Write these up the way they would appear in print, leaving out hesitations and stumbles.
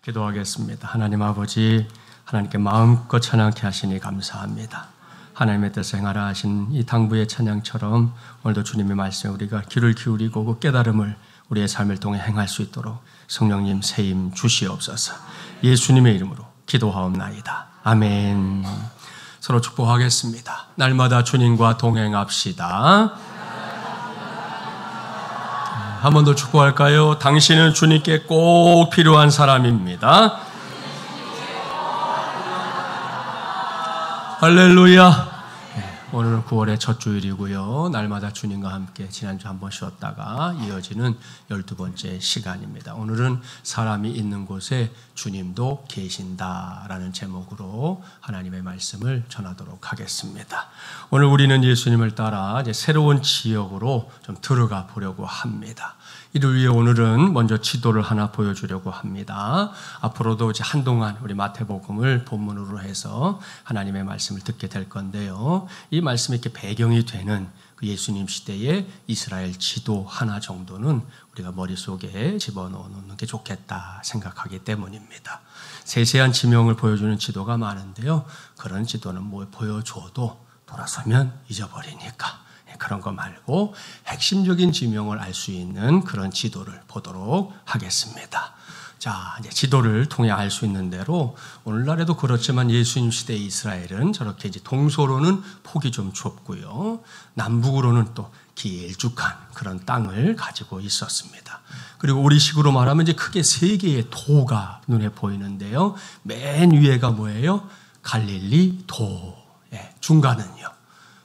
기도하겠습니다. 하나님 아버지, 하나님께 마음껏 찬양케 하시니 감사합니다. 하나님의 뜻을 행하라 하신 이 당부의 찬양처럼 오늘도 주님의 말씀에 우리가 귀를 기울이고 그 깨달음을 우리의 삶을 통해 행할 수 있도록 성령님 세임 주시옵소서. 예수님의 이름으로 기도하옵나이다. 아멘. 서로 축복하겠습니다. 날마다 주님과 동행합시다. 한 번 더 축복할까요? 당신은 주님께 꼭 필요한 사람입니다. 할렐루야. 오늘은 9월의 첫 주일이고요. 날마다 주님과 함께 지난주 한 번 쉬었다가 이어지는 12번째 시간입니다. 오늘은 사람이 있는 곳에 주님도 계신다라는 제목으로 하나님의 말씀을 전하도록 하겠습니다. 오늘 우리는 예수님을 따라 이제 새로운 지역으로 좀 들어가 보려고 합니다. 이를 위해 오늘은 먼저 지도를 하나 보여주려고 합니다. 앞으로도 이제 한동안 우리 마태복음을 본문으로 해서 하나님의 말씀을 듣게 될 건데요. 이 말씀이 이렇게 배경이 되는 그 예수님 시대의 이스라엘 지도 하나 정도는 우리가 머릿속에 집어넣는 게 좋겠다 생각하기 때문입니다. 세세한 지명을 보여주는 지도가 많은데요. 그런 지도는 뭐 보여줘도 돌아서면 잊어버리니까 그런 거 말고 핵심적인 지명을 알 수 있는 그런 지도를 보도록 하겠습니다. 자, 이제 지도를 통해 알 수 있는 대로 오늘날에도 그렇지만 예수님 시대 이스라엘은 저렇게 이제 동서로는 폭이 좀 좁고요. 남북으로는 또 길쭉한 그런 땅을 가지고 있었습니다. 그리고 우리식으로 말하면 이제 크게 세 개의 도가 눈에 보이는데요. 맨 위에가 뭐예요? 갈릴리 도. 중간은요.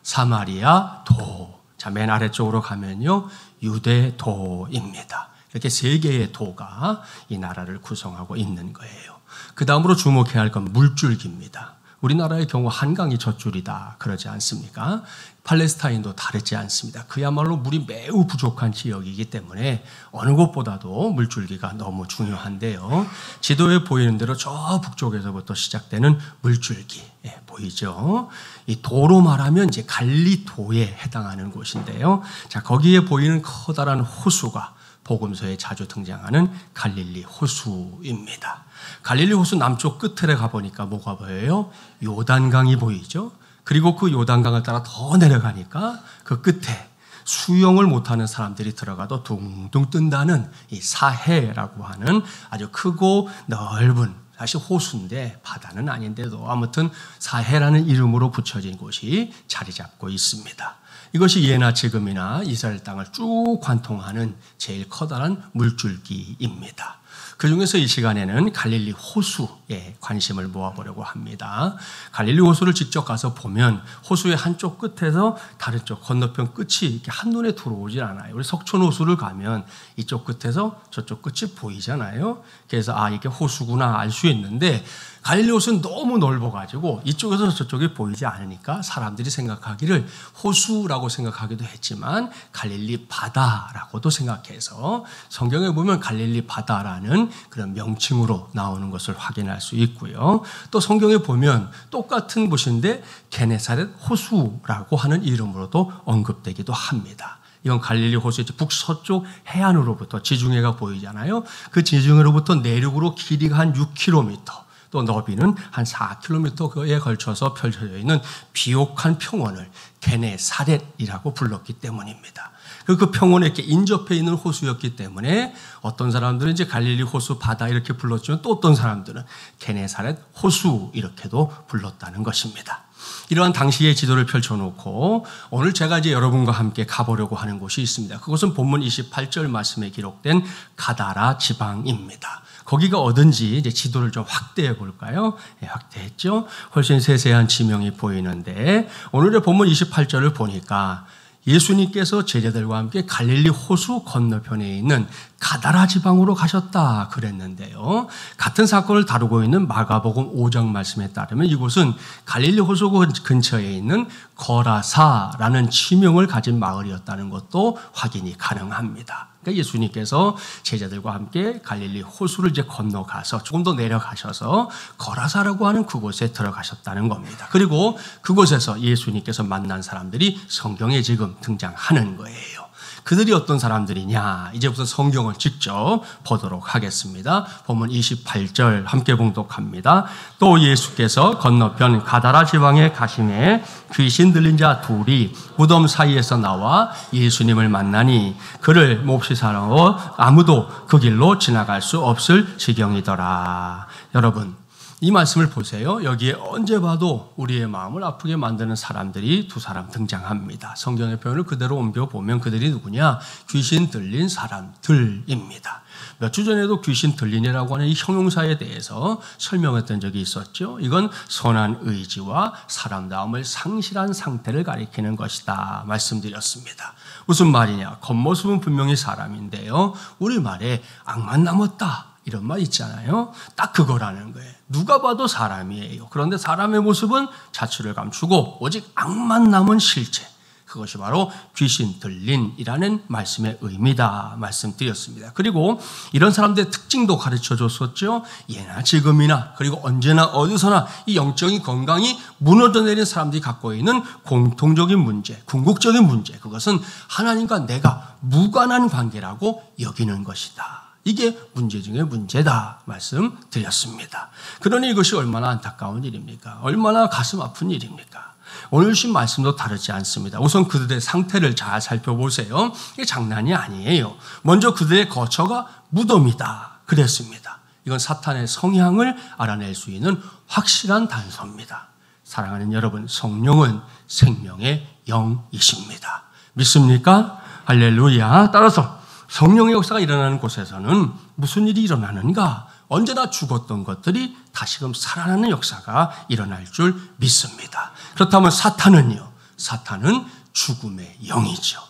사마리아 도. 자, 맨 아래쪽으로 가면요. 유대 도입니다. 이렇게 세 개의 도가 이 나라를 구성하고 있는 거예요. 그 다음으로 주목해야 할 건 물줄기입니다. 우리나라의 경우 한강이 젖줄이다 그러지 않습니까? 팔레스타인도 다르지 않습니다. 그야말로 물이 매우 부족한 지역이기 때문에 어느 곳보다도 물줄기가 너무 중요한데요. 지도에 보이는 대로 저 북쪽에서부터 시작되는 물줄기 보이죠? 이 도로 말하면 이제 갈리도에 해당하는 곳인데요. 자, 거기에 보이는 커다란 호수가 복음서에 자주 등장하는 갈릴리 호수입니다. 갈릴리 호수 남쪽 끝에 가보니까 뭐가 보여요? 요단강이 보이죠? 그리고 그 요단강을 따라 더 내려가니까 그 끝에 수영을 못하는 사람들이 들어가도 둥둥 뜬다는 이 사해라고 하는 아주 크고 넓은, 사실 호수인데 바다는 아닌데도 아무튼 사해라는 이름으로 붙여진 곳이 자리 잡고 있습니다. 이것이 예나 지금이나 이스라엘 땅을 쭉 관통하는 제일 커다란 물줄기입니다. 그 중에서 이 시간에는 갈릴리 호수에 관심을 모아보려고 합니다. 갈릴리 호수를 직접 가서 보면 호수의 한쪽 끝에서 다른 쪽 건너편 끝이 이렇게 한눈에 들어오질 않아요. 우리 석촌호수를 가면 이쪽 끝에서 저쪽 끝이 보이잖아요. 그래서 이게 호수구나 알 수 있는데 갈릴리 호수는 너무 넓어가지고 이쪽에서 저쪽이 보이지 않으니까 사람들이 생각하기를 호수라고 생각하기도 했지만 갈릴리 바다라고도 생각해서 성경에 보면 갈릴리 바다라는 그런 명칭으로 나오는 것을 확인할 수 있고요. 또 성경에 보면 똑같은 곳인데 게네사렛 호수라고 하는 이름으로도 언급되기도 합니다. 이건 갈릴리 호수의 북서쪽 해안으로부터 지중해가 보이잖아요. 그 지중해로부터 내륙으로 길이가 한 6km, 또 너비는 한 4km에 걸쳐서 펼쳐져 있는 비옥한 평원을 게네사렛이라고 불렀기 때문입니다. 그 평원에 이렇게 인접해 있는 호수였기 때문에 어떤 사람들은 이제 갈릴리 호수 바다 이렇게 불렀지만 또 어떤 사람들은 게네사렛 호수 이렇게도 불렀다는 것입니다. 이러한 당시의 지도를 펼쳐놓고 오늘 제가 이제 여러분과 함께 가보려고 하는 곳이 있습니다. 그것은 본문 28절 말씀에 기록된 가다라 지방입니다. 거기가 어딘지 이제 지도를 좀 확대해 볼까요? 확대했죠? 훨씬 세세한 지명이 보이는데 오늘의 본문 28절을 보니까 예수님께서 제자들과 함께 갈릴리 호수 건너편에 있는 가다라 지방으로 가셨다 그랬는데요. 같은 사건을 다루고 있는 마가복음 5장 말씀에 따르면 이곳은 갈릴리 호수 근처에 있는 거라사라는 지명을 가진 마을이었다는 것도 확인이 가능합니다. 그러니까 예수님께서 제자들과 함께 갈릴리 호수를 이제 건너가서 조금 더 내려가셔서 거라사라고 하는 그곳에 들어가셨다는 겁니다. 그리고 그곳에서 예수님께서 만난 사람들이 성경에 지금 등장하는 거예요. 그들이 어떤 사람들이냐? 이제부터 성경을 직접 보도록 하겠습니다. 본문 28절 함께 봉독합니다. 또 예수께서 건너편 가다라 지방에 가시매 귀신 들린 자 둘이 무덤 사이에서 나와 예수님을 만나니 그를 몹시 사랑하여 아무도 그 길로 지나갈 수 없을 지경이더라. 여러분, 이 말씀을 보세요. 여기에 언제 봐도 우리의 마음을 아프게 만드는 사람들이 두 사람 등장합니다. 성경의 표현을 그대로 옮겨보면 그들이 누구냐? 귀신 들린 사람들입니다. 몇 주 전에도 귀신 들린이라고 하는 이 형용사에 대해서 설명했던 적이 있었죠. 이건 선한 의지와 사람다움을 상실한 상태를 가리키는 것이다 말씀드렸습니다. 무슨 말이냐? 겉모습은 분명히 사람인데요. 우리말에 악만 남았다 이런 말 있잖아요. 딱 그거라는 거예요. 누가 봐도 사람이에요. 그런데 사람의 모습은 자취를 감추고 오직 악만 남은 실체. 그것이 바로 귀신 들린이라는 말씀의 의미다 말씀드렸습니다. 그리고 이런 사람들의 특징도 가르쳐 줬었죠. 예나 지금이나 그리고 언제나 어디서나 이 영적인 건강이 무너져 내린 사람들이 갖고 있는 공통적인 문제, 궁극적인 문제, 그것은 하나님과 내가 무관한 관계라고 여기는 것이다. 이게 문제 중에 문제다 말씀드렸습니다. 그러니 이것이 얼마나 안타까운 일입니까? 얼마나 가슴 아픈 일입니까? 오늘 주신 말씀도 다르지 않습니다. 우선 그들의 상태를 잘 살펴보세요. 이게 장난이 아니에요. 먼저 그들의 거처가 무덤이다 그랬습니다. 이건 사탄의 성향을 알아낼 수 있는 확실한 단서입니다. 사랑하는 여러분, 성령은 생명의 영이십니다. 믿습니까? 할렐루야. 따라서 성령의 역사가 일어나는 곳에서는 무슨 일이 일어나는가? 언제나 죽었던 것들이 다시금 살아나는 역사가 일어날 줄 믿습니다. 그렇다면 사탄은요? 사탄은 죽음의 영이죠.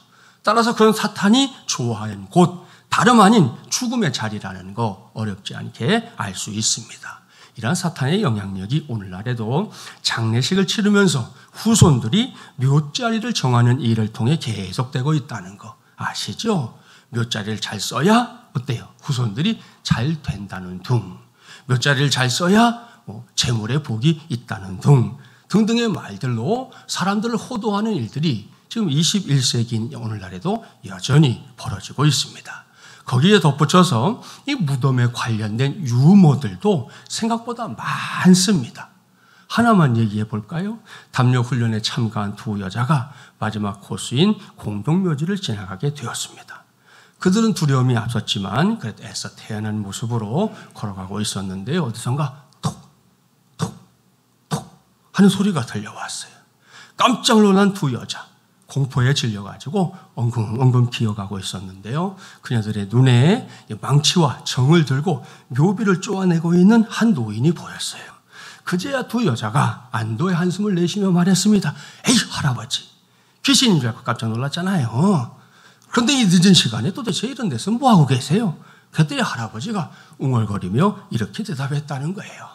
따라서 그런 사탄이 좋아하는 곳, 다름 아닌 죽음의 자리라는 거 어렵지 않게 알 수 있습니다. 이러한 사탄의 영향력이 오늘날에도 장례식을 치르면서 후손들이 묘자리를 정하는 일을 통해 계속되고 있다는 거 아시죠? 묘자리를 잘 써야 어때요? 후손들이 잘 된다는 등, 묘자리를 잘 써야 재물의 복이 있다는 등 등등의 말들로 사람들을 호도하는 일들이 지금 21세기인 오늘날에도 여전히 벌어지고 있습니다. 거기에 덧붙여서 이 무덤에 관련된 유머들도 생각보다 많습니다. 하나만 얘기해 볼까요? 담요 훈련에 참가한 두 여자가 마지막 코스인 공동묘지를 지나가게 되었습니다. 그들은 두려움이 앞섰지만 그래도 애써 태연한 모습으로 걸어가고 있었는데 어디선가 톡톡톡 하는 소리가 들려왔어요. 깜짝 놀란 두 여자, 공포에 질려가지고 엉금엉금 기어가고 있었는데요. 그녀들의 눈에 망치와 정을 들고 묘비를 쪼아내고 있는 한 노인이 보였어요. 그제야 두 여자가 안도의 한숨을 내쉬며 말했습니다. 에이 할아버지, 귀신인 줄 알고 깜짝 놀랐잖아요. 그런데 이 늦은 시간에 도대체 이런 데서 뭐하고 계세요? 그때 할아버지가 웅얼거리며 이렇게 대답했다는 거예요.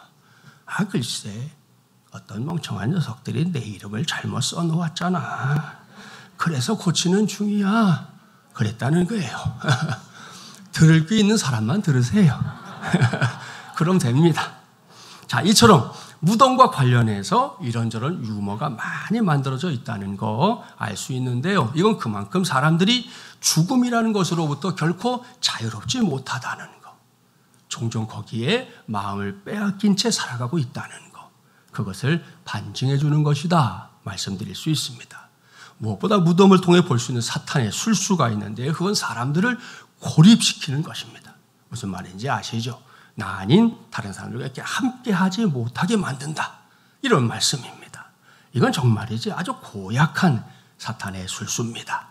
아 글쎄, 어떤 멍청한 녀석들이 내 이름을 잘못 써놓았잖아. 그래서 고치는 중이야. 그랬다는 거예요. 들을 귀 있는 사람만 들으세요. 그럼 됩니다. 자, 이처럼 무덤과 관련해서 이런저런 유머가 많이 만들어져 있다는 거 알 수 있는데요. 이건 그만큼 사람들이 죽음이라는 것으로부터 결코 자유롭지 못하다는 거. 종종 거기에 마음을 빼앗긴 채 살아가고 있다는 거. 그것을 반증해 주는 것이다 말씀드릴 수 있습니다. 무엇보다 무덤을 통해 볼 수 있는 사탄의 술수가 있는데 그건 사람들을 고립시키는 것입니다. 무슨 말인지 아시죠? 나 아닌 다른 사람들과 이렇게 함께하지 못하게 만든다. 이런 말씀입니다. 이건 정말이지 아주 고약한 사탄의 술수입니다.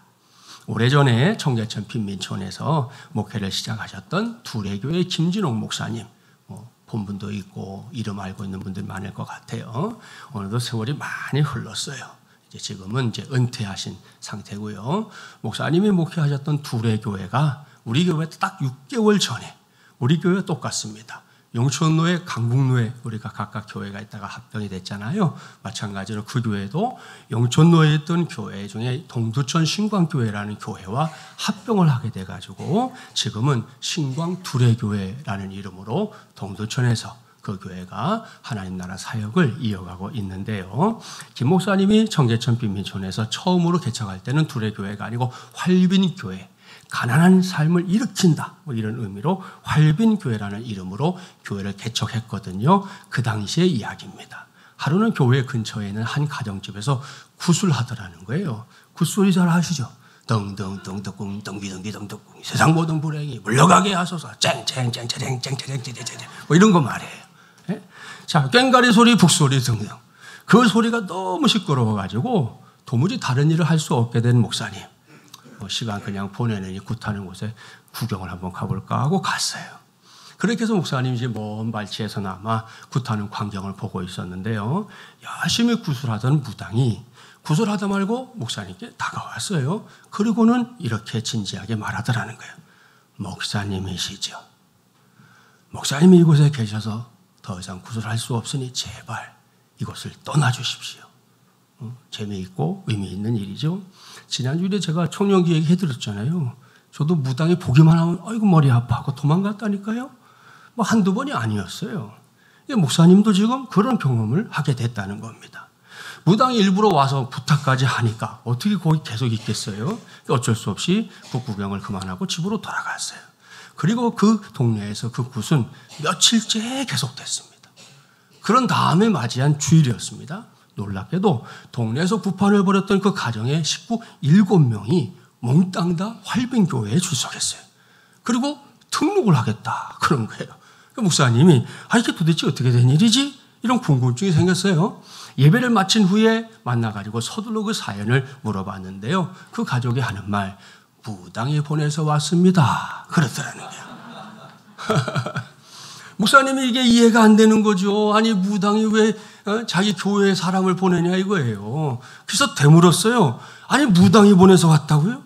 오래전에 청계천 빈민촌에서 목회를 시작하셨던 두레교회 김진옥 목사님, 본분도 있고 이름 알고 있는 분들 많을 것 같아요. 오늘도 세월이 많이 흘렀어요. 지금은 이제 은퇴하신 상태고요. 목사님이 목회하셨던 두레교회가 우리 교회 딱 6개월 전에 우리 교회와 똑같습니다. 용천로에 강북로에 우리가 각각 교회가 있다가 합병이 됐잖아요. 마찬가지로 그 교회도 용천로에 있던 교회 중에 동두천 신광교회라는 교회와 합병을 하게 돼가지고 지금은 신광두레교회라는 이름으로 동두천에서 그 교회가 하나님 나라 사역을 이어가고 있는데요. 김 목사님이 청계천 빈민촌에서 처음으로 개척할 때는 둘의 교회가 아니고 활빈교회, 가난한 삶을 일으킨다, 뭐 이런 의미로 활빈교회라는 이름으로 교회를 개척했거든요. 그 당시의 이야기입니다. 하루는 교회 근처에 있는 한 가정집에서 구슬하더라는 거예요. 굿소리 잘 아시죠? 덩덩덩덩 덩비덩비덩덩 세상 모든 불행이 물러가게 하소서 쨍쨍쨍쨍쨍쨍쨍쨍 뭐 이런 거 말이에요. 예? 자, 꽹가리 소리, 북소리 등등 그 소리가 너무 시끄러워가지고 도무지 다른 일을 할 수 없게 된 목사님, 시간 그냥 보내느니 굿하는 곳에 구경을 한번 가볼까 하고 갔어요. 그렇게 해서 목사님이 이제 먼 발치에서나마 굿하는 광경을 보고 있었는데요. 열심히 구슬하던 무당이 구슬하다 말고 목사님께 다가왔어요. 그리고는 이렇게 진지하게 말하더라는 거예요. 목사님이시죠? 목사님이 이곳에 계셔서 더 이상 구슬할 수 없으니 제발 이곳을 떠나주십시오. 재미있고 의미 있는 일이죠. 지난주에 제가 청년기획 해드렸잖아요. 저도 무당이 보기만 하면 아이고 머리 아파하고 도망갔다니까요. 뭐 한두 번이 아니었어요. 목사님도 지금 그런 경험을 하게 됐다는 겁니다. 무당이 일부러 와서 부탁까지 하니까 어떻게 거기 계속 있겠어요? 어쩔 수 없이 그 구경을 그만하고 집으로 돌아갔어요. 그리고 그 동네에서 그 굿은 며칠째 계속됐습니다. 그런 다음에 맞이한 주일이었습니다. 놀랍게도 동네에서 구판을 벌였던 그 가정의 식구 7명이 몽땅 다 활빈교회에 출석했어요. 그리고 등록을 하겠다 그런 거예요. 목사님이 이게 도대체 어떻게 된 일이지? 이런 궁금증이 생겼어요. 예배를 마친 후에 만나가지고 서둘러 그 사연을 물어봤는데요. 그 가족이 하는 말, 무당이 보내서 왔습니다. 그렇더라는 거예요. 목사님이 이게 이해가 안 되는 거죠. 아니 무당이 왜 자기 교회에 사람을 보내냐 이거예요. 그래서 되물었어요. 아니 무당이 보내서 왔다고요?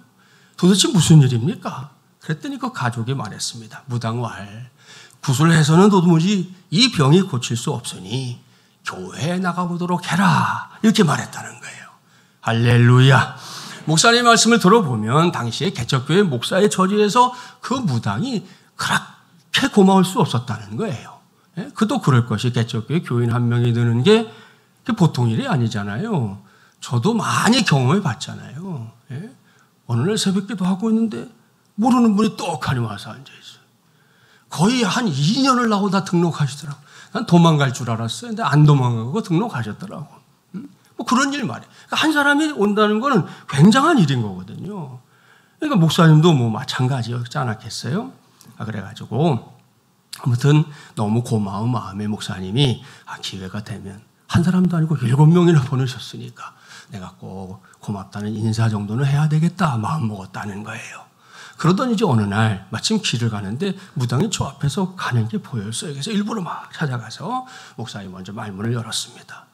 도대체 무슨 일입니까? 그랬더니 그 가족이 말했습니다. 무당왈, 구슬해서는 도무지 이 병이 고칠 수 없으니 교회에 나가보도록 해라 이렇게 말했다는 거예요. 할렐루야. 목사님 말씀을 들어보면 당시에 개척교회 목사의 처지에서 그 무당이 그렇게 고마울 수 없었다는 거예요. 그도 그럴 것이 개척교회 교인 한 명이 드는 게 보통 일이 아니잖아요. 저도 많이 경험해 봤잖아요. 어느 날 새벽기도 하고 있는데 모르는 분이 떡하니 와서 앉아있어요. 거의 한 2년을 나오다 등록하시더라고요. 난 도망갈 줄 알았어요. 근데 안 도망가고 등록하셨더라고. 뭐 그런 일 말이에요. 그러니까 한 사람이 온다는 거는 굉장한 일인 거거든요. 그러니까 목사님도 뭐 마찬가지였지 않았겠어요? 그래가지고 아무튼 너무 고마운 마음에 목사님이 기회가 되면 한 사람도 아니고 7명이나 보내셨으니까 내가 꼭 고맙다는 인사 정도는 해야 되겠다 마음 먹었다는 거예요. 그러더니 이제 어느 날 마침 길을 가는데 무당이 저 앞에서 가는 게 보였어요. 그래서 일부러 막 찾아가서 목사님 먼저 말문을 열었습니다.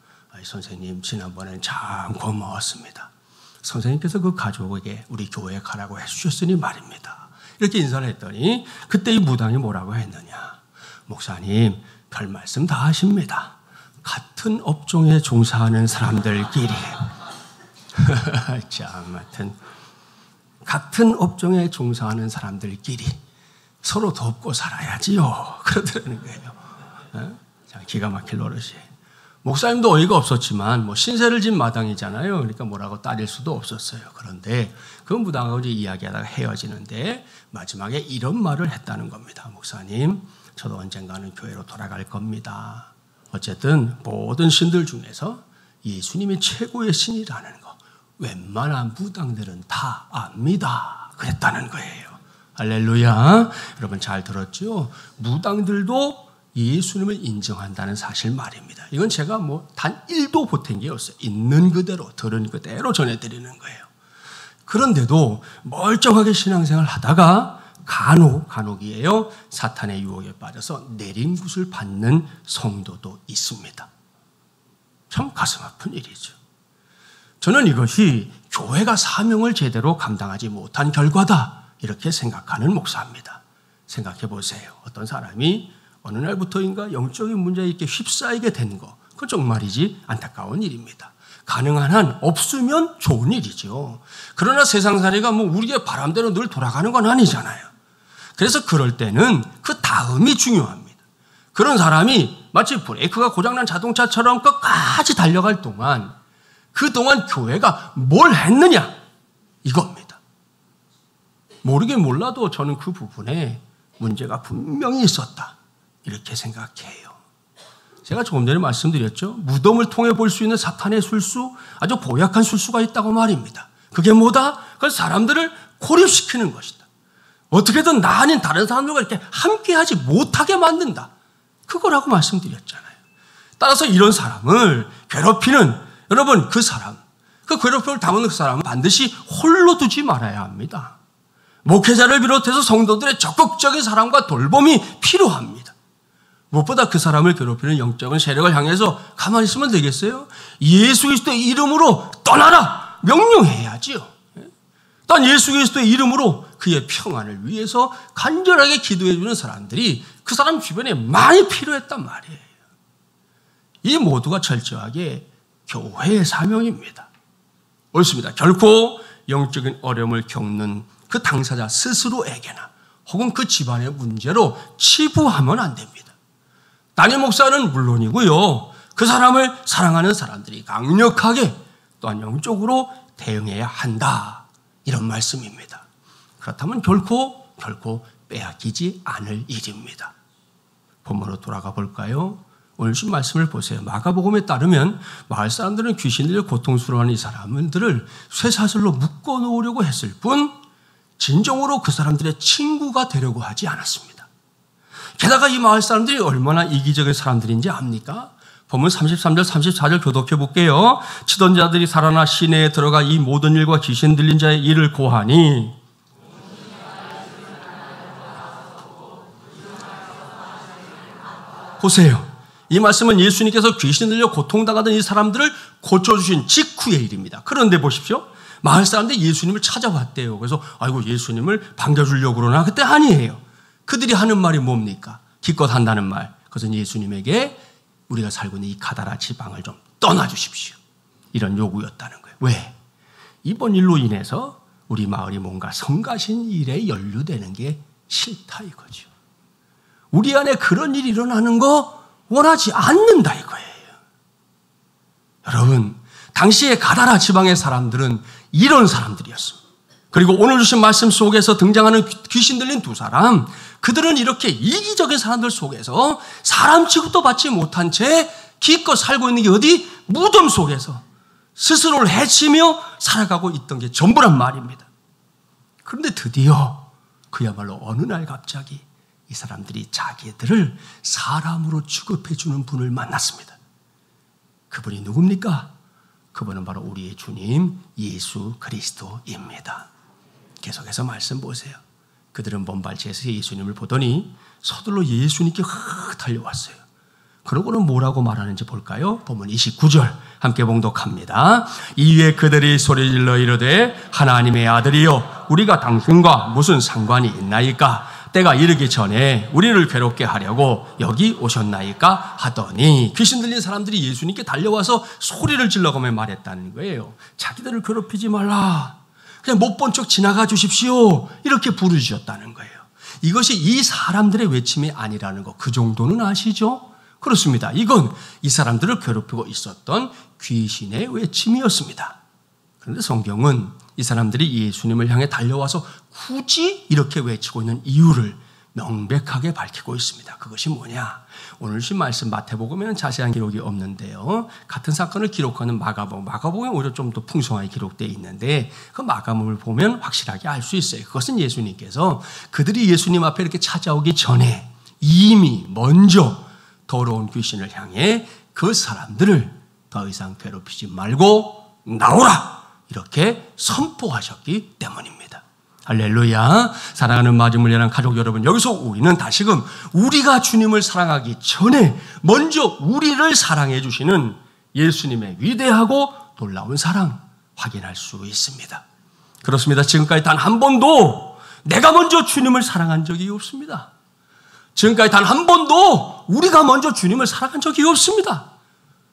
선생님 지난번엔 참 고마웠습니다. 선생님께서 그 가족에게 우리 교회에 가라고 해주셨으니 말입니다. 이렇게 인사를 했더니 그때 이 무당이 뭐라고 했느냐. 목사님 별 말씀 다 하십니다. 같은 업종에 종사하는 사람들끼리 참 하여튼 같은 업종에 종사하는 사람들끼리 서로 돕고 살아야지요. 그러더라는 거예요. 자, 기가 막힐 노릇이. 목사님도 어이가 없었지만 뭐 신세를 진 마당이잖아요. 그러니까 뭐라고 따질 수도 없었어요. 그런데 그 무당하고 이제 이야기하다가 헤어지는데 마지막에 이런 말을 했다는 겁니다. 목사님, 저도 언젠가는 교회로 돌아갈 겁니다. 어쨌든 모든 신들 중에서 예수님이 최고의 신이라는 거 웬만한 무당들은 다 압니다. 그랬다는 거예요. 할렐루야. 여러분 잘 들었죠? 무당들도 예수님을 인정한다는 사실 말입니다. 이건 제가 뭐 단 1도 보탠 게 없어요. 있는 그대로 들은 그대로 전해드리는 거예요. 그런데도 멀쩡하게 신앙생활 하다가 간혹이에요. 사탄의 유혹에 빠져서 내림굿을 받는 성도도 있습니다. 참 가슴 아픈 일이죠. 저는 이것이 교회가 사명을 제대로 감당하지 못한 결과다 이렇게 생각하는 목사입니다. 생각해 보세요. 어떤 사람이 어느 날부터인가 영적인 문제에 이렇게 휩싸이게 된 거, 그건 정말이지 안타까운 일입니다. 가능한 한 없으면 좋은 일이죠. 그러나 세상살이가 뭐 우리의 바람대로 늘 돌아가는 건 아니잖아요. 그래서 그럴 때는 그 다음이 중요합니다. 그런 사람이 마치 브레이크가 고장난 자동차처럼 끝까지 달려갈 동안 그동안 교회가 뭘 했느냐? 이겁니다. 모르긴 몰라도 저는 그 부분에 문제가 분명히 있었다. 이렇게 생각해요. 제가 조금 전에 말씀드렸죠. 무덤을 통해 볼 수 있는 사탄의 술수, 아주 고약한 술수가 있다고 말입니다. 그게 뭐다? 그건 사람들을 고립시키는 것이다. 어떻게든 나 아닌 다른 사람들과 이렇게 함께하지 못하게 만든다. 그거라고 말씀드렸잖아요. 따라서 이런 사람을 괴롭히는, 여러분, 그 사람, 그 괴롭힘을 당하는 그 사람은 반드시 홀로 두지 말아야 합니다. 목회자를 비롯해서 성도들의 적극적인 사랑과 돌봄이 필요합니다. 무엇보다 그 사람을 괴롭히는 영적인 세력을 향해서 가만히 있으면 되겠어요? 예수 그리스도의 이름으로 떠나라! 명령해야지요. 단 예수 그리스도의 이름으로 그의 평안을 위해서 간절하게 기도해 주는 사람들이 그 사람 주변에 많이 필요했단 말이에요. 이 모두가 철저하게 교회의 사명입니다. 옳습니다. 결코 영적인 어려움을 겪는 그 당사자 스스로에게나 혹은 그 집안의 문제로 치부하면 안 됩니다. 담임 목사는 물론이고요. 그 사람을 사랑하는 사람들이 강력하게 또한 영적으로 대응해야 한다. 이런 말씀입니다. 그렇다면 결코 빼앗기지 않을 일입니다. 본문으로 돌아가 볼까요? 오늘 주 말씀을 보세요. 마가복음에 따르면 마을 사람들은 귀신들을 고통스러워하는 이 사람들을 쇠사슬로 묶어놓으려고 했을 뿐 진정으로 그 사람들의 친구가 되려고 하지 않았습니다. 게다가 이 마을 사람들이 얼마나 이기적인 사람들인지 압니까? 본문 33절 34절 교독해 볼게요. 치던 자들이 살아나 시내에 들어가 이 모든 일과 귀신 들린 자의 일을 고하니 보세요. 이 말씀은 예수님께서 귀신 들려 고통당하던 이 사람들을 고쳐주신 직후의 일입니다. 그런데 보십시오. 마을 사람들이 예수님을 찾아왔대요. 그래서 아이고 예수님을 반겨주려고 그러나 그때 아니에요. 그들이 하는 말이 뭡니까? 기껏 한다는 말. 그것은 예수님에게 우리가 살고 있는 이 가다라 지방을 좀 떠나주십시오. 이런 요구였다는 거예요. 왜? 이번 일로 인해서 우리 마을이 뭔가 성가신 일에 연루되는 게 싫다 이거죠. 우리 안에 그런 일이 일어나는 거 원하지 않는다 이거예요. 여러분, 당시에 가다라 지방의 사람들은 이런 사람들이었습니다. 그리고 오늘 주신 말씀 속에서 등장하는 귀신 들린 두 사람, 그들은 이렇게 이기적인 사람들 속에서 사람 취급도 받지 못한 채 기껏 살고 있는 게 어디? 무덤 속에서 스스로를 해치며 살아가고 있던 게 전부란 말입니다. 그런데 드디어 그야말로 어느 날 갑자기 이 사람들이 자기들을 사람으로 취급해주는 분을 만났습니다. 그분이 누굽니까? 그분은 바로 우리의 주님 예수 그리스도입니다. 계속해서 말씀 보세요. 그들은 먼 발치에서 예수님을 보더니 서둘러 예수님께 달려왔어요. 그러고는 뭐라고 말하는지 볼까요? 본문 29절 함께 봉독합니다. 이에 그들이 소리질러 이르되 하나님의 아들이여 우리가 당신과 무슨 상관이 있나이까? 때가 이르기 전에 우리를 괴롭게 하려고 여기 오셨나이까? 하더니 귀신 들린 사람들이 예수님께 달려와서 소리를 질러가며 말했다는 거예요. 자기들을 괴롭히지 말라. 그냥 못 본 척 지나가 주십시오. 이렇게 부르셨다는 거예요. 이것이 이 사람들의 외침이 아니라는 거, 그 정도는 아시죠? 그렇습니다. 이건 이 사람들을 괴롭히고 있었던 귀신의 외침이었습니다. 그런데 성경은 이 사람들이 예수님을 향해 달려와서 굳이 이렇게 외치고 있는 이유를 명백하게 밝히고 있습니다. 그것이 뭐냐? 오늘 주신 말씀 마태복음에는 자세한 기록이 없는데요. 같은 사건을 기록하는 마가복음에 오히려 좀 더 풍성하게 기록되어 있는데 그 마가복음을 보면 확실하게 알 수 있어요. 그것은 예수님께서 그들이 예수님 앞에 이렇게 찾아오기 전에 이미 먼저 더러운 귀신을 향해 그 사람들을 더 이상 괴롭히지 말고 나오라! 이렇게 선포하셨기 때문입니다. 할렐루야. 사랑하는 마지물려난 가족 여러분, 여기서 우리는 다시금 우리가 주님을 사랑하기 전에 먼저 우리를 사랑해 주시는 예수님의 위대하고 놀라운 사랑 확인할 수 있습니다. 그렇습니다. 지금까지 단 한 번도 내가 먼저 주님을 사랑한 적이 없습니다. 지금까지 단 한 번도 우리가 먼저 주님을 사랑한 적이 없습니다.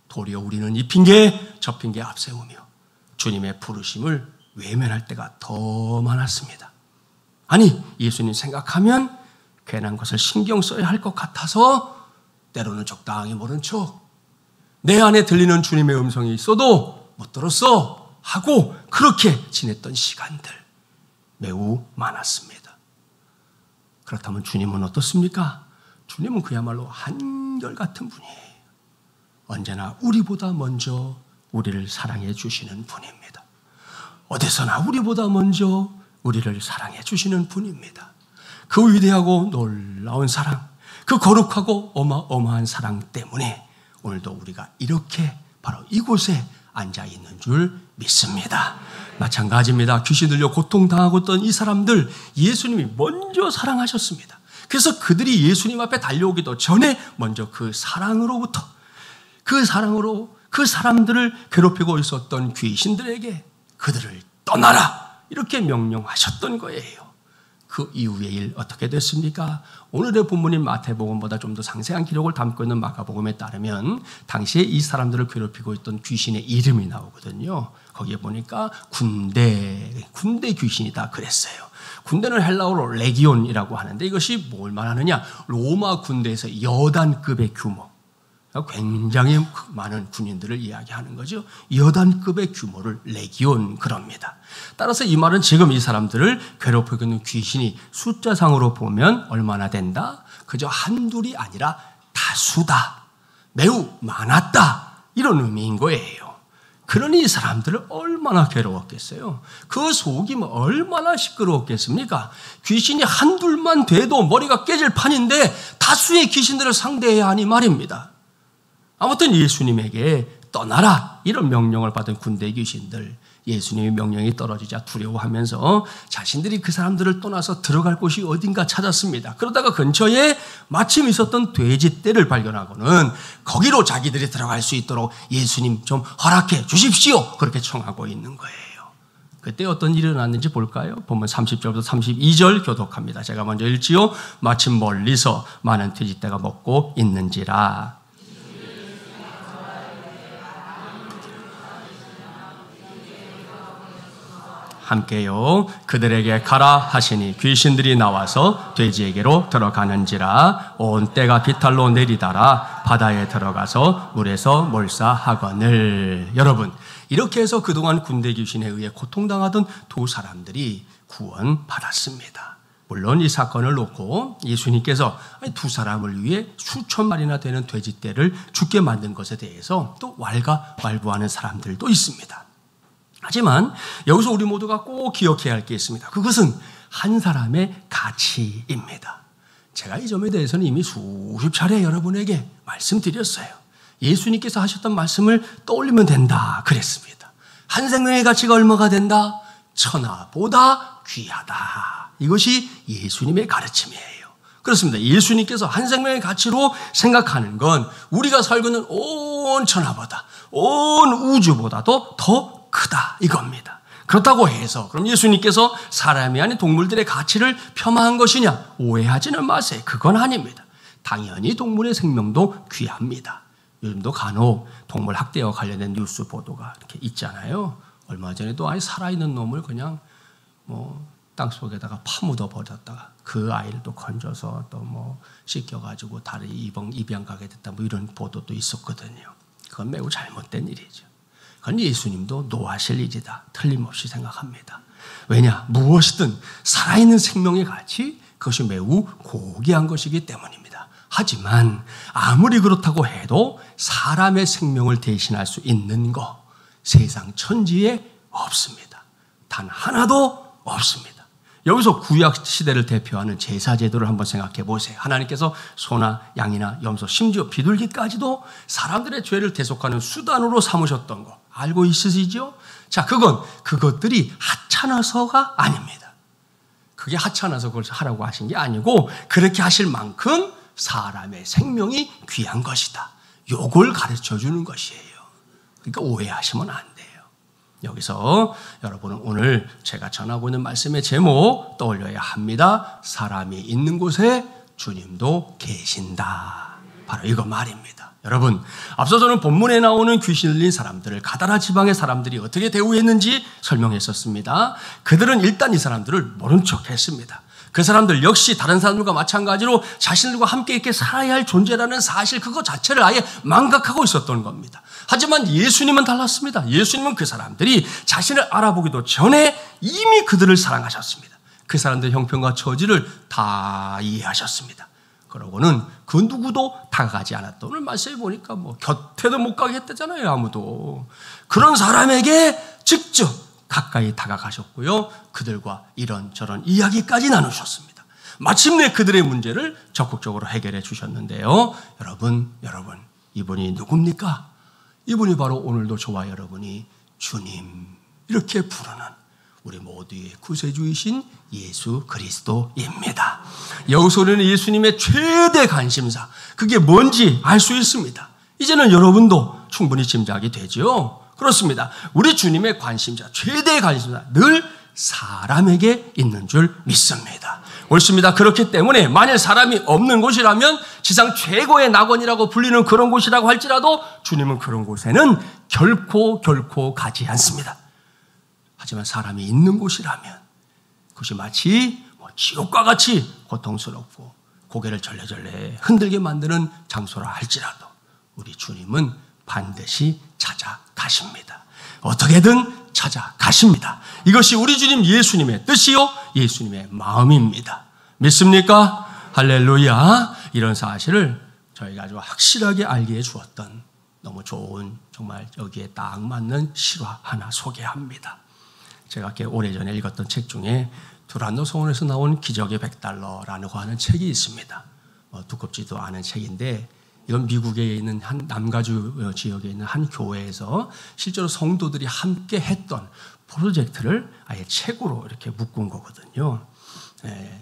도리어 우리는 이 핑계 저 핑계 앞세우며 주님의 부르심을 외면할 때가 더 많았습니다. 아니, 예수님 생각하면 괜한 것을 신경 써야 할 것 같아서 때로는 적당히 모른 척, 내 안에 들리는 주님의 음성이 있어도 못 들었어 하고 그렇게 지냈던 시간들 매우 많았습니다. 그렇다면 주님은 어떻습니까? 주님은 그야말로 한결같은 분이에요. 언제나 우리보다 먼저 우리를 사랑해 주시는 분입니다. 어디서나 우리보다 먼저 우리를 사랑해 주시는 분입니다. 그 위대하고 놀라운 사랑, 그 거룩하고 어마어마한 사랑 때문에 오늘도 우리가 이렇게 바로 이곳에 앉아있는 줄 믿습니다. 마찬가지입니다. 귀신 들려 고통당하고 있던 이 사람들 예수님이 먼저 사랑하셨습니다. 그래서 그들이 예수님 앞에 달려오기도 전에 먼저 그 사랑으로 그 사람들을 괴롭히고 있었던 귀신들에게 그들을 떠나라 이렇게 명령하셨던 거예요. 그 이후의 일 어떻게 됐습니까? 오늘의 본문인 마태복음보다 좀 더 상세한 기록을 담고 있는 마가복음에 따르면 당시에 이 사람들을 괴롭히고 있던 귀신의 이름이 나오거든요. 거기에 보니까 군대 귀신이다 그랬어요. 군대는 헬라어로 레기온이라고 하는데 이것이 뭘 말하느냐? 로마 군대에서 여단급의 규모, 굉장히 많은 군인들을 이야기하는 거죠. 여단급의 규모를 레기온 그럽니다. 따라서 이 말은 지금 이 사람들을 괴롭히고 있는 귀신이 숫자상으로 보면 얼마나 된다? 그저 한둘이 아니라 다수다. 매우 많았다. 이런 의미인 거예요. 그러니 이 사람들을 얼마나 괴로웠겠어요? 그 속이 얼마나 시끄러웠겠습니까? 귀신이 한둘만 돼도 머리가 깨질 판인데 다수의 귀신들을 상대해야 하니 말입니다. 아무튼 예수님에게 떠나라 이런 명령을 받은 군대 귀신들, 예수님의 명령이 떨어지자 두려워하면서 자신들이 그 사람들을 떠나서 들어갈 곳이 어딘가 찾았습니다. 그러다가 근처에 마침 있었던 돼지떼를 발견하고는 거기로 자기들이 들어갈 수 있도록 예수님 좀 허락해 주십시오 그렇게 청하고 있는 거예요. 그때 어떤 일이 일어났는지 볼까요? 본문 30절부터 32절 교독합니다. 제가 먼저 읽지요. 마침 멀리서 많은 돼지떼가 먹고 있는지라. 함께요. 그들에게 가라 하시니 귀신들이 나와서 돼지에게로 들어가는지라. 온 떼가 비탈로 내리다라 바다에 들어가서 물에서 몰사하거늘. 여러분, 이렇게 해서 그동안 군대 귀신에 의해 고통당하던 두 사람들이 구원받았습니다. 물론 이 사건을 놓고 예수님께서 두 사람을 위해 수천 마리나 되는 돼지떼를 죽게 만든 것에 대해서 또 왈가왈부하는 사람들도 있습니다. 하지만 여기서 우리 모두가 꼭 기억해야 할 게 있습니다. 그것은 한 사람의 가치입니다. 제가 이 점에 대해서는 이미 수십 차례 여러분에게 말씀드렸어요. 예수님께서 하셨던 말씀을 떠올리면 된다 그랬습니다. 한 생명의 가치가 얼마가 된다? 천하보다 귀하다. 이것이 예수님의 가르침이에요. 그렇습니다. 예수님께서 한 생명의 가치로 생각하는 건 우리가 살고 있는 온 천하보다, 온 우주보다도 더 크다 이겁니다. 그렇다고 해서 그럼 예수님께서 사람이 아닌 동물들의 가치를 폄하한 것이냐? 오해하지는 마세요. 그건 아닙니다. 당연히 동물의 생명도 귀합니다. 요즘도 간혹 동물 학대와 관련된 뉴스 보도가 이렇게 있잖아요. 얼마 전에도 아예 살아있는 놈을 그냥 땅속에다가 파묻어 버렸다가 그 아이를 또 건져서 또 씻겨가지고 다리 입양 가게 됐다 이런 보도도 있었거든요. 그건 매우 잘못된 일이죠. 그건 예수님도 노하실 일이다. 틀림없이 생각합니다. 왜냐? 무엇이든 살아있는 생명의 가치, 그것이 매우 고귀한 것이기 때문입니다. 하지만 아무리 그렇다고 해도 사람의 생명을 대신할 수 있는 것, 세상 천지에 없습니다. 단 하나도 없습니다. 여기서 구약 시대를 대표하는 제사 제도를 한번 생각해 보세요. 하나님께서 소나 양이나 염소, 심지어 비둘기까지도 사람들의 죄를 대속하는 수단으로 삼으셨던 거 알고 있으시죠? 자, 그것들이 하찮아서가 아닙니다. 그게 하찮아서 그걸 하라고 하신 게 아니고 그렇게 하실 만큼 사람의 생명이 귀한 것이다. 요걸 가르쳐 주는 것이에요. 그러니까 오해하시면 안 돼요. 여기서 여러분은 오늘 제가 전하고 있는 말씀의 제목 떠올려야 합니다. 사람이 있는 곳에 주님도 계신다. 바로 이거 말입니다. 여러분, 앞서 저는 본문에 나오는 귀신 들린 사람들을 가다라 지방의 사람들이 어떻게 대우했는지 설명했었습니다. 그들은 일단 이 사람들을 모른 척 했습니다. 그 사람들 역시 다른 사람들과 마찬가지로 자신들과 함께 이렇게 살아야 할 존재라는 사실 그거 자체를 아예 망각하고 있었던 겁니다. 하지만 예수님은 달랐습니다. 예수님은 그 사람들이 자신을 알아보기도 전에 이미 그들을 사랑하셨습니다. 그 사람들의 형편과 처지를 다 이해하셨습니다. 그러고는 그 누구도 다가가지 않았다. 오늘 말씀해 보니까 뭐 곁에도 못 가게 했다잖아요. 아무도. 그런 사람에게 직접 가까이 다가가셨고요. 그들과 이런저런 이야기까지 나누셨습니다. 마침내 그들의 문제를 적극적으로 해결해 주셨는데요. 여러분, 이분이 누굽니까? 이분이 바로 오늘도 저와 여러분이 주님 이렇게 부르는 우리 모두의 구세주이신 예수 그리스도입니다. 여기서는 예수님의 최대 관심사, 그게 뭔지 알 수 있습니다. 이제는 여러분도 충분히 짐작이 되죠. 그렇습니다. 우리 주님의 관심사, 최대의 관심사 늘 사람에게 있는 줄 믿습니다. 옳습니다. 그렇기 때문에 만일 사람이 없는 곳이라면 지상 최고의 낙원이라고 불리는 그런 곳이라고 할지라도 주님은 그런 곳에는 결코 가지 않습니다. 하지만 사람이 있는 곳이라면 그것이 마치 지옥과 같이 고통스럽고 고개를 절레절레 흔들게 만드는 장소라 할지라도 우리 주님은 반드시 찾아가십니다. 어떻게든 찾아가십니다. 이것이 우리 주님 예수님의 뜻이요 예수님의 마음입니다. 믿습니까? 할렐루야. 이런 사실을 저희가 아주 확실하게 알게 해주었던 너무 좋은 정말 여기에 딱 맞는 실화 하나 소개합니다. 제가 오래전에 읽었던 책 중에 두란노 성원에서 나온 기적의 $100라고 하는 책이 있습니다. 두껍지도 않은 책인데 이건 미국에 있는 한 남가주 지역에 있는 한 교회에서 실제로 성도들이 함께 했던 프로젝트를 아예 책으로 이렇게 묶은 거거든요.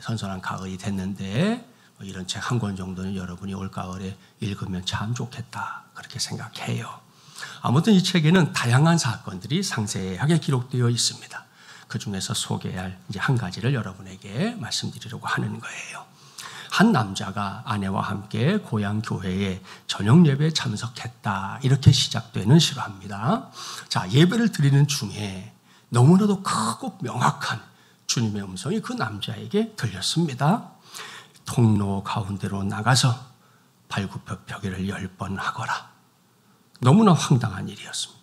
선선한 가을이 됐는데 이런 책 한 권 정도는 여러분이 올 가을에 읽으면 참 좋겠다 그렇게 생각해요. 아무튼 이 책에는 다양한 사건들이 상세하게 기록되어 있습니다. 그 중에서 소개할 이제 한 가지를 여러분에게 말씀드리려고 하는 거예요. 한 남자가 아내와 함께 고향 교회에 저녁 예배에 참석했다. 이렇게 시작되는 실화입니다. 자, 예배를 드리는 중에 너무나도 크고 명확한 주님의 음성이 그 남자에게 들렸습니다. 통로 가운데로 나가서 발굽혀펴기를 10번 하거라. 너무나 황당한 일이었습니다.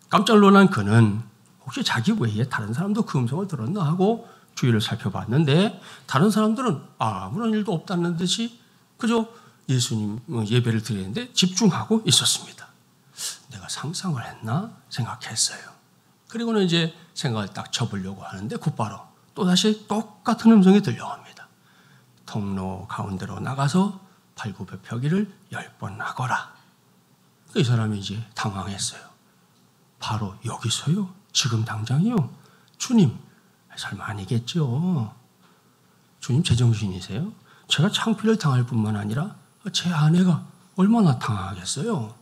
깜짝 놀란 그는 혹시 자기 외에 다른 사람도 그 음성을 들었나 하고 주위를 살펴봤는데 다른 사람들은 아무런 일도 없다는 듯이 그저 예수님 예배를 드리는데 집중하고 있었습니다. 내가 상상을 했나 생각했어요. 그리고는 이제 생각을 딱 쳐보려고 하는데 곧바로 또다시 똑같은 음성이 들려옵니다. 통로 가운데로 나가서 발굽혀펴기를 10번 하거라. 이 사람이 이제 당황했어요. 바로 여기서요? 지금 당장이요? 주님, 설마 아니겠죠? 주님 제정신이세요? 제가 창피를 당할 뿐만 아니라 제 아내가 얼마나 당하겠어요?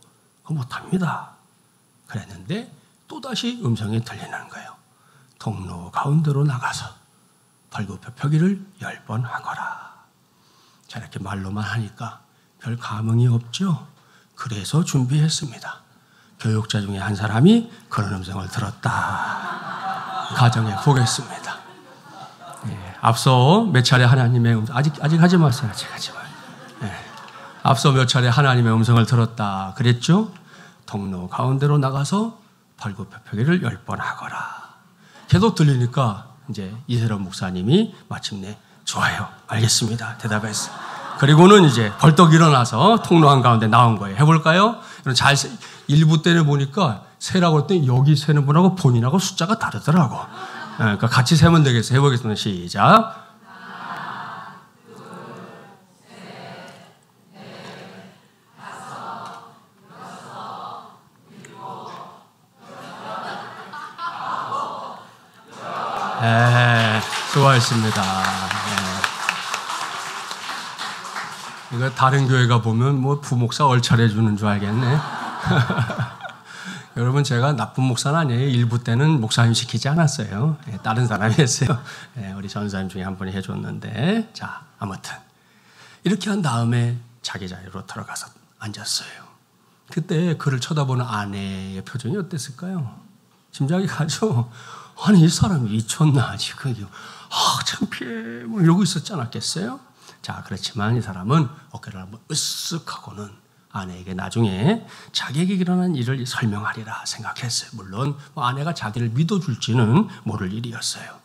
그거 못합니다. 그랬는데 또다시 음성이 들리는 거예요. 통로 가운데로 나가서 발굽혀펴기를 10번 하거라. 자, 이렇게 말로만 하니까 별 감흥이 없죠? 그래서 준비했습니다. 교육자 중에 한 사람이 그런 음성을 들었다. 가정해 보겠습니다. 예, 앞서 몇 차례 하나님의 음성, 아직 하지 마세요. 아직 하지 마요. 예, 앞서 몇 차례 하나님의 음성을 들었다. 그랬죠? 통로 가운데로 나가서 발굽혀펴기를 10번 하거라. 계속 들리니까 이제 이세롬 목사님이 마침내 좋아요. 알겠습니다. 대답했어요. 그리고는 이제 벌떡 일어나서 통로 한가운데 나온 거예요. 해볼까요? 잘, 일부 때는 보니까 세라고 했더니 여기 세는 분하고 본인하고 숫자가 다르더라고. 그러니까 같이 세면 되겠어요. 해보겠습니다. 시작. 하나, 둘, 셋, 넷, 다섯, 여섯, 일곱, 여덟, 아홉, 열. 수고하셨습니다. 이거 다른 교회가 보면 뭐 부목사 얼차려 주는 줄 알겠네. 여러분 제가 나쁜 목사는 아니에요. 일부 때는 목사님 시키지 않았어요. 다른 사람이 했어요. 우리 전사님 중에 한 분이 해줬는데 자 아무튼 이렇게 한 다음에 자기 자리로 들어가서 앉았어요. 그때 그를 쳐다보는 아내의 표정이 어땠을까요? 짐작이 가죠. 아니 이 사람이 미쳤나 지금 창피해 뭐 이러고 있었지 않았겠어요? 자, 그렇지만 이 사람은 어깨를 한번 으쓱하고는 아내에게 나중에 자기에게 일어난 일을 설명하리라 생각했어요. 물론 아내가 자기를 믿어줄지는 모를 일이었어요.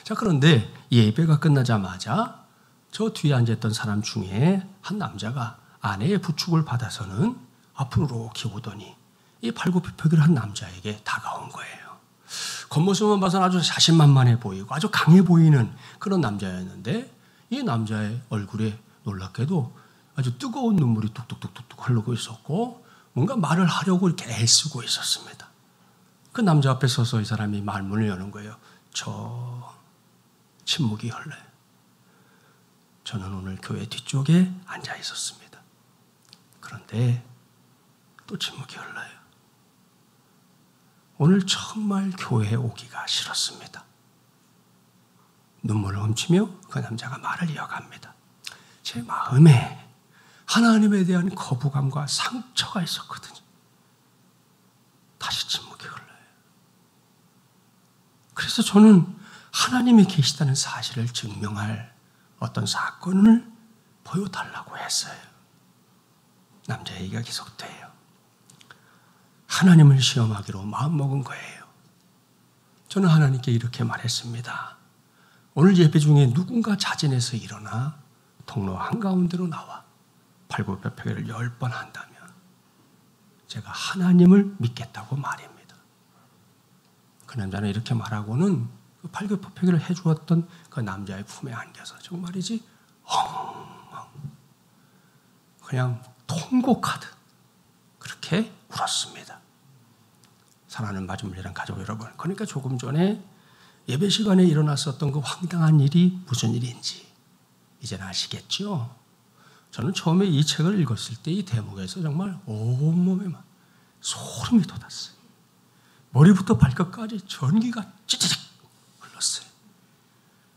자, 그런데 예배가 끝나자마자 저 뒤에 앉았던 사람 중에 한 남자가 아내의 부축을 받아서는 앞으로 이렇게 오더니 이 팔굽혀펴기를 한 남자에게 다가온 거예요. 겉모습만 봐서는 아주 자신만만해 보이고 아주 강해 보이는 그런 남자였는데 이 남자의 얼굴에 놀랍게도 아주 뜨거운 눈물이 뚝뚝뚝뚝 흐르고 있었고 뭔가 말을 하려고 이렇게 애쓰고 있었습니다. 그 남자 앞에 서서 이 사람이 말문을 여는 거예요. 침묵이 흘러요. 저는 오늘 교회 뒤쪽에 앉아 있었습니다. 그런데 또 침묵이 흘러요. 오늘 정말 교회에 오기가 싫었습니다. 눈물을 훔치며 그 남자가 말을 이어갑니다. 제 마음에 하나님에 대한 거부감과 상처가 있었거든요. 다시 침묵이 흘러요. 그래서 저는 하나님이 계시다는 사실을 증명할 어떤 사건을 보여달라고 했어요. 남자 얘기가 계속돼요. 하나님을 시험하기로 마음먹은 거예요. 저는 하나님께 이렇게 말했습니다. 오늘 예배 중에 누군가 자진해서 일어나 통로 한가운데로 나와 팔굽혀펴기를 10번 한다면 제가 하나님을 믿겠다고 말입니다. 그 남자는 이렇게 말하고는 그 팔굽혀펴기를 해주었던 그 남자의 품에 안겨서 정말이지 엉엉 그냥 통곡하듯 그렇게 울었습니다. 사랑하는 마중물이란 가족 여러분, 그러니까 조금 전에 예배 시간에 일어났었던 그 황당한 일이 무슨 일인지 이제는 아시겠죠? 저는 처음에 이 책을 읽었을 때 이 대목에서 정말 온몸에 막 소름이 돋았어요. 머리부터 발끝까지 전기가 찌릿 흘렀어요.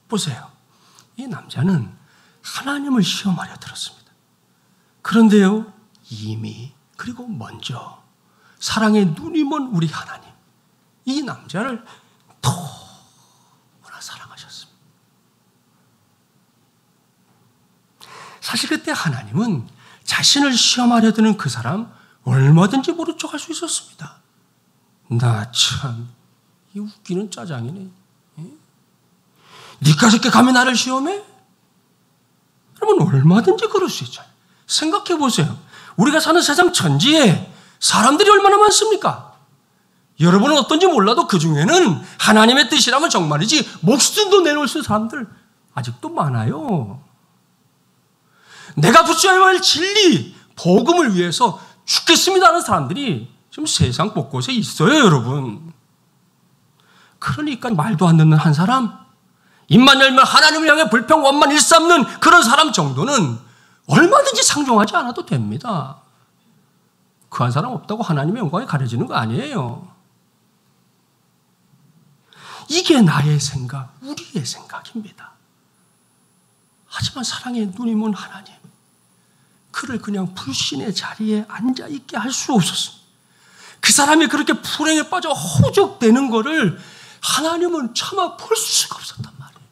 보세요. 이 남자는 하나님을 시험하려 들었습니다. 그런데요, 이미 그리고 먼저 사랑의 눈이 먼 우리 하나님, 이 남자를 너무나 사랑하셨습니다. 사실 그때 하나님은 자신을 시험하려 드는 그 사람 얼마든지 모른 척 할 수 있었습니다. 나 참 이 웃기는 짜장이네. 니가 저렇게 감히 나를 시험해? 여러분 얼마든지 그럴 수 있잖아요. 생각해 보세요. 우리가 사는 세상 천지에 사람들이 얼마나 많습니까? 여러분은 어떤지 몰라도 그 중에는 하나님의 뜻이라면 정말이지 목숨도 내놓을 수 있는 사람들 아직도 많아요. 내가 붙여야 할 진리, 복음을 위해서 죽겠습니다 하는 사람들이 지금 세상 곳곳에 있어요, 여러분. 그러니까 말도 안 듣는 한 사람, 입만 열면 하나님을 향해 불평, 원만 일삼는 그런 사람 정도는 얼마든지 상종하지 않아도 됩니다. 그 한 사람 없다고 하나님의 영광이 가려지는 거 아니에요. 이게 나의 생각, 우리의 생각입니다. 하지만 사랑의 눈이 먼 하나님, 그를 그냥 불신의 자리에 앉아있게 할 수 없었습니다. 그 사람이 그렇게 불행에 빠져 허우적대는 거를 하나님은 차마 볼 수가 없었단 말이에요.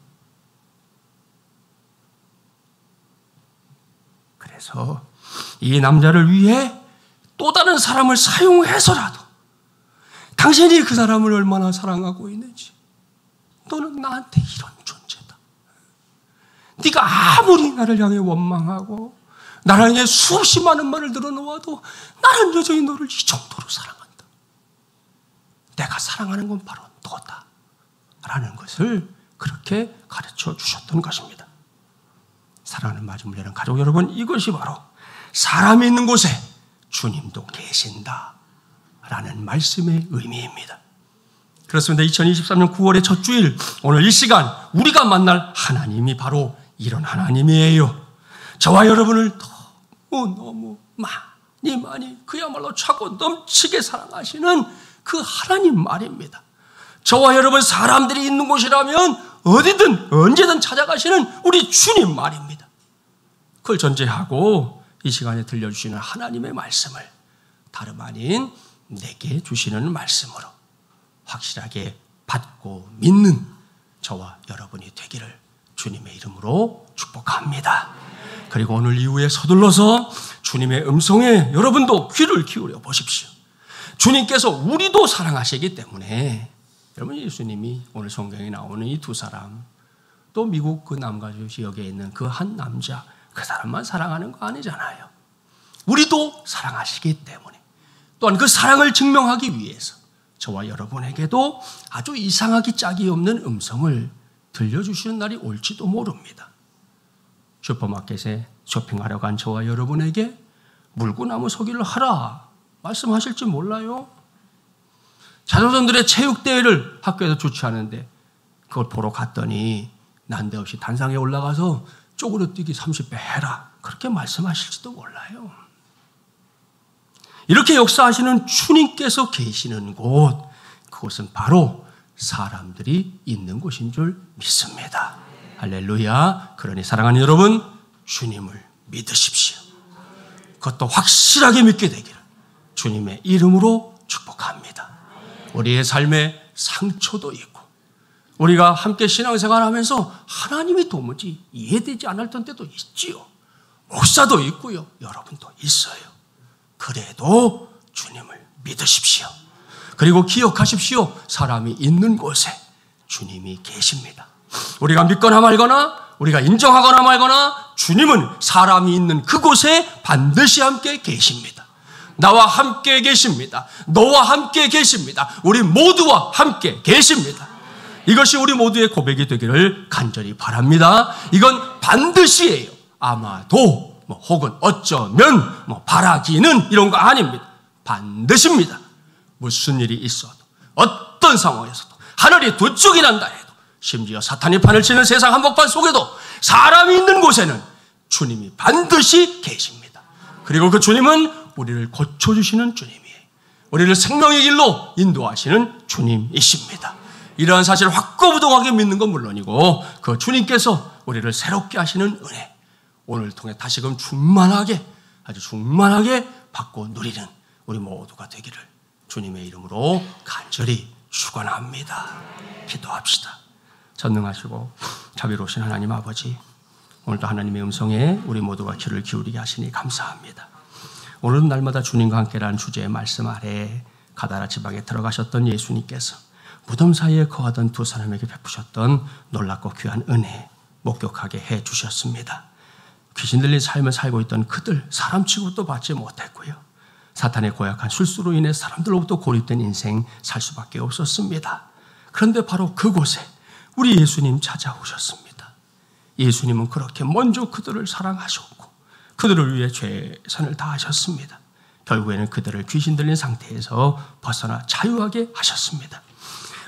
그래서 이 남자를 위해 또 다른 사람을 사용해서라도 당신이 그 사람을 얼마나 사랑하고 있는지, 너는 나한테 이런 존재다. 네가 아무리 나를 향해 원망하고 나를 향해 수없이 많은 말을 늘어놓아도 나는 여전히 너를 이 정도로 사랑한다. 내가 사랑하는 건 바로 너다 라는 것을 그렇게 가르쳐 주셨던 것입니다. 사랑하는 마중물이라는 가족 여러분, 이것이 바로 사람이 있는 곳에 주님도 계신다 라는 말씀의 의미입니다. 그렇습니다. 2023년 9월의 첫 주일, 오늘 이 시간 우리가 만날 하나님이 바로 이런 하나님이에요. 저와 여러분을 너무 많이 그야말로 차고 넘치게 사랑하시는 그 하나님 말입니다. 저와 여러분 사람들이 있는 곳이라면 어디든 언제든 찾아가시는 우리 주님 말입니다. 그걸 전제하고 이 시간에 들려주시는 하나님의 말씀을 다름 아닌 내게 주시는 말씀으로 확실하게 받고 믿는 저와 여러분이 되기를 주님의 이름으로 축복합니다. 그리고 오늘 이후에 서둘러서 주님의 음성에 여러분도 귀를 기울여 보십시오. 주님께서 우리도 사랑하시기 때문에 여러분, 예수님이 오늘 성경에 나오는 이 두 사람, 또 미국 그 남가주 지역에 있는 그 한 남자, 그 사람만 사랑하는 거 아니잖아요. 우리도 사랑하시기 때문에, 또한 그 사랑을 증명하기 위해서 저와 여러분에게도 아주 이상하기 짝이 없는 음성을 들려주시는 날이 올지도 모릅니다. 슈퍼마켓에 쇼핑하러 간 저와 여러분에게 물구나무 서기를 하라 말씀하실지 몰라요. 자녀들의 체육대회를 학교에서 주최하는데 그걸 보러 갔더니 난데없이 단상에 올라가서 쪼그려뛰기 30배 해라 그렇게 말씀하실지도 몰라요. 이렇게 역사하시는 주님께서 계시는 곳, 그곳은 바로 사람들이 있는 곳인 줄 믿습니다. 할렐루야. 그러니 사랑하는 여러분, 주님을 믿으십시오. 그것도 확실하게 믿게 되기를 주님의 이름으로 축복합니다. 우리의 삶에 상처도 있고 우리가 함께 신앙생활하면서 하나님이 도무지 이해되지 않았던 때도 있지요. 목사도 있고요. 여러분도 있어요. 그래도 주님을 믿으십시오. 그리고 기억하십시오. 사람이 있는 곳에 주님이 계십니다. 우리가 믿거나 말거나 우리가 인정하거나 말거나 주님은 사람이 있는 그곳에 반드시 함께 계십니다. 나와 함께 계십니다. 너와 함께 계십니다. 우리 모두와 함께 계십니다. 이것이 우리 모두의 고백이 되기를 간절히 바랍니다. 이건 반드시예요. 아마도 혹은 어쩌면 바라기는 이런 거 아닙니다. 반드시입니다. 무슨 일이 있어도 어떤 상황에서도 하늘이 두 쪽이 난다 해도 심지어 사탄이 판을 치는 세상 한복판 속에도 사람이 있는 곳에는 주님이 반드시 계십니다. 그리고 그 주님은 우리를 고쳐주시는 주님이에요. 우리를 생명의 길로 인도하시는 주님이십니다. 이러한 사실을 확고부동하게 믿는 건 물론이고 그 주님께서 우리를 새롭게 하시는 은혜, 오늘 통해 다시금 충만하게, 아주 충만하게 받고 누리는 우리 모두가 되기를 주님의 이름으로 간절히 축원합니다. 기도합시다. 전능하시고 자비로우신 하나님 아버지, 오늘도 하나님의 음성에 우리 모두가 귀를 기울이게 하시니 감사합니다. 오늘은 날마다 주님과 함께라는 주제의 말씀 아래 가다라 지방에 들어가셨던 예수님께서 무덤 사이에 거하던 두 사람에게 베푸셨던 놀랍고 귀한 은혜 목격하게 해 주셨습니다. 귀신 들린 삶을 살고 있던 그들, 사람 취급도 받지 못했고요. 사탄의 고약한 술수로 인해 사람들로부터 고립된 인생 살 수밖에 없었습니다. 그런데 바로 그곳에 우리 예수님 찾아오셨습니다. 예수님은 그렇게 먼저 그들을 사랑하셨고 그들을 위해 최선을 다하셨습니다. 결국에는 그들을 귀신 들린 상태에서 벗어나 자유하게 하셨습니다.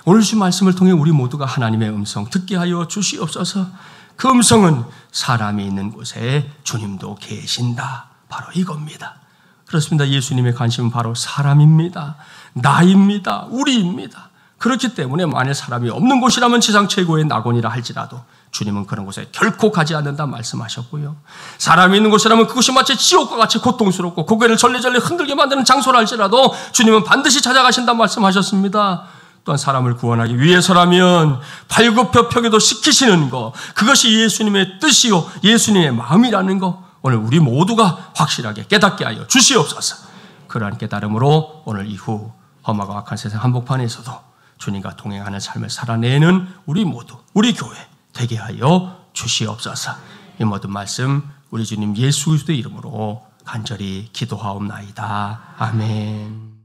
오늘 주신 말씀을 통해 우리 모두가 하나님의 음성 듣게 하여 주시옵소서. 그 음성은 사람이 있는 곳에 주님도 계신다. 바로 이겁니다. 그렇습니다. 예수님의 관심은 바로 사람입니다. 나입니다. 우리입니다. 그렇기 때문에 만일 사람이 없는 곳이라면 지상 최고의 낙원이라 할지라도 주님은 그런 곳에 결코 가지 않는다 말씀하셨고요. 사람이 있는 곳이라면 그곳이 마치 지옥과 같이 고통스럽고 고개를 절레절레 흔들게 만드는 장소라 할지라도 주님은 반드시 찾아가신다 말씀하셨습니다. 또한 사람을 구원하기 위해서라면 발굽혀펴기도 시키시는 것, 그것이 예수님의 뜻이요 예수님의 마음이라는 것, 오늘 우리 모두가 확실하게 깨닫게 하여 주시옵소서. 그러한 깨달음으로 오늘 이후 험하고 악한 세상 한복판에서도 주님과 동행하는 삶을 살아내는 우리 모두, 우리 교회 되게 하여 주시옵소서. 이 모든 말씀 우리 주님 예수 그리스도의 이름으로 간절히 기도하옵나이다. 아멘.